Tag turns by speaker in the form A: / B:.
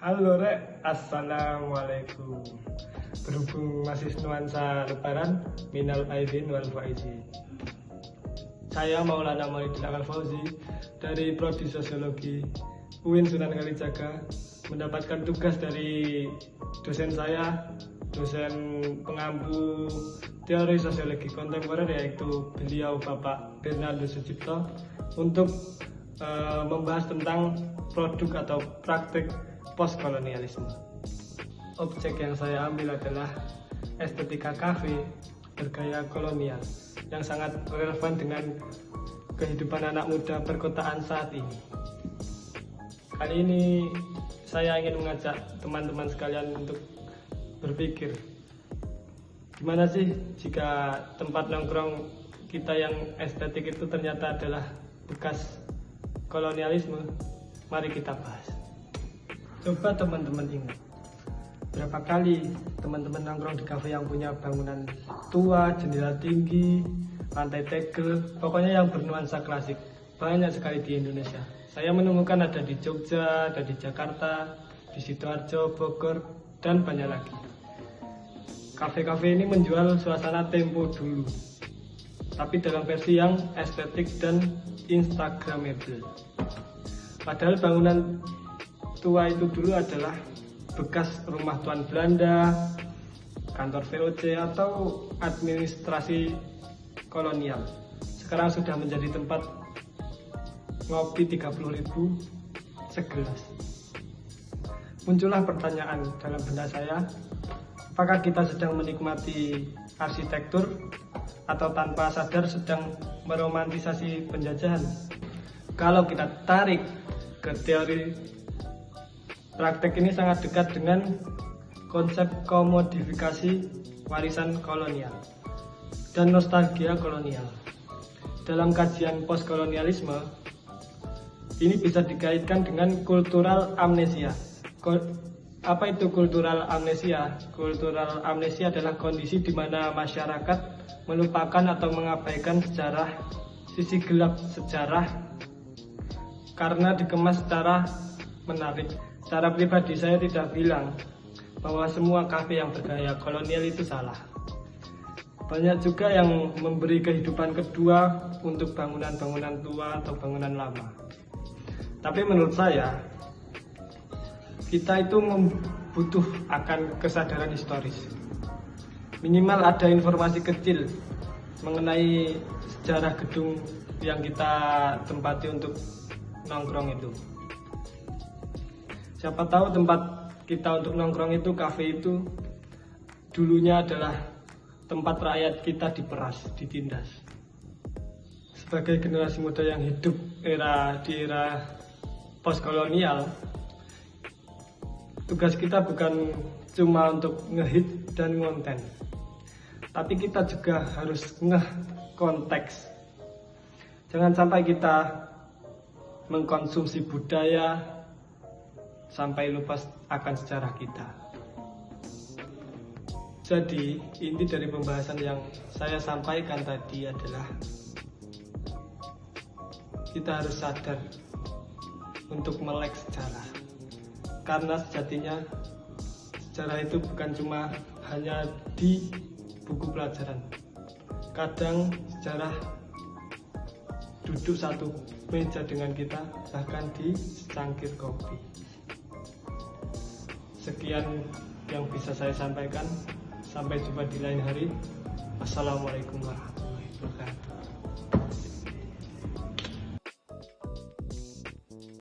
A: Halo Rek, Assalamualaikum. Berhubung masih nuansa lebaran, minal aidin wal faizin. Saya Maulana Maulidin Al-Fauzi dari Prodi Sosiologi UIN Sunan Kalijaga mendapatkan tugas dari dosen saya, dosen pengampu teori sosiologi kontemporer, yaitu beliau Bapak Bernardo Sucipto, untuk membahas tentang produk atau praktik postkolonialisme. Objek yang saya ambil adalah estetika kafe bergaya kolonial yang sangat relevan dengan kehidupan anak muda perkotaan saat ini. Kali ini saya ingin mengajak teman-teman sekalian untuk berpikir, gimana sih jika tempat nongkrong kita yang estetik itu ternyata adalah bekas kolonialisme? Mari kita bahas. Coba teman-teman ingat, berapa kali teman-teman nongkrong di kafe yang punya bangunan tua, jendela tinggi, lantai tegel, pokoknya yang bernuansa klasik. Banyak sekali di Indonesia. Saya menemukan ada di Jogja, ada di Jakarta, di Sidoarjo, Bogor, dan banyak lagi. Kafe-kafe ini menjual suasana tempo dulu, tapi dalam versi yang estetik dan instagramable. Padahal bangunan tua itu dulu adalah bekas rumah tuan Belanda, kantor VOC, atau administrasi kolonial. Sekarang sudah menjadi tempat ngopi 30.000 segelas. Muncullah pertanyaan dalam benak saya, apakah kita sedang menikmati arsitektur atau tanpa sadar sedang meromantisasi penjajahan? Kalau kita tarik ke teori, praktek ini sangat dekat dengan konsep komodifikasi warisan kolonial dan nostalgia kolonial. Dalam kajian postkolonialisme, ini bisa dikaitkan dengan kultural amnesia. Apa itu kultural amnesia? Kultural amnesia adalah kondisi di mana masyarakat melupakan atau mengabaikan sejarah, sisi gelap sejarah, karena dikemas secara menarik. Secara pribadi saya tidak bilang bahwa semua kafe yang bergaya kolonial itu salah. Banyak juga yang memberi kehidupan kedua untuk bangunan-bangunan tua atau bangunan lama. Tapi menurut saya, kita itu butuh akan kesadaran historis. Minimal ada informasi kecil mengenai sejarah gedung yang kita tempati untuk nongkrong itu. Siapa tahu tempat kita untuk nongkrong itu, kafe itu, dulunya adalah tempat rakyat kita diperas, ditindas. Sebagai generasi muda yang hidup di era postkolonial, tugas kita bukan cuma untuk ngehit dan ngonten, tapi kita juga harus ngeh konteks. Jangan sampai kita mengkonsumsi budaya sampai lupa akan sejarah kita. Jadi, inti dari pembahasan yang saya sampaikan tadi adalah kita harus sadar untuk melek sejarah. Karena sejatinya sejarah itu bukan cuma hanya di buku pelajaran. Kadang sejarah duduk satu meja dengan kita, bahkan di secangkir kopi. Sekian yang bisa saya sampaikan. Sampai jumpa di lain hari. Wassalamualaikum warahmatullahi wabarakatuh.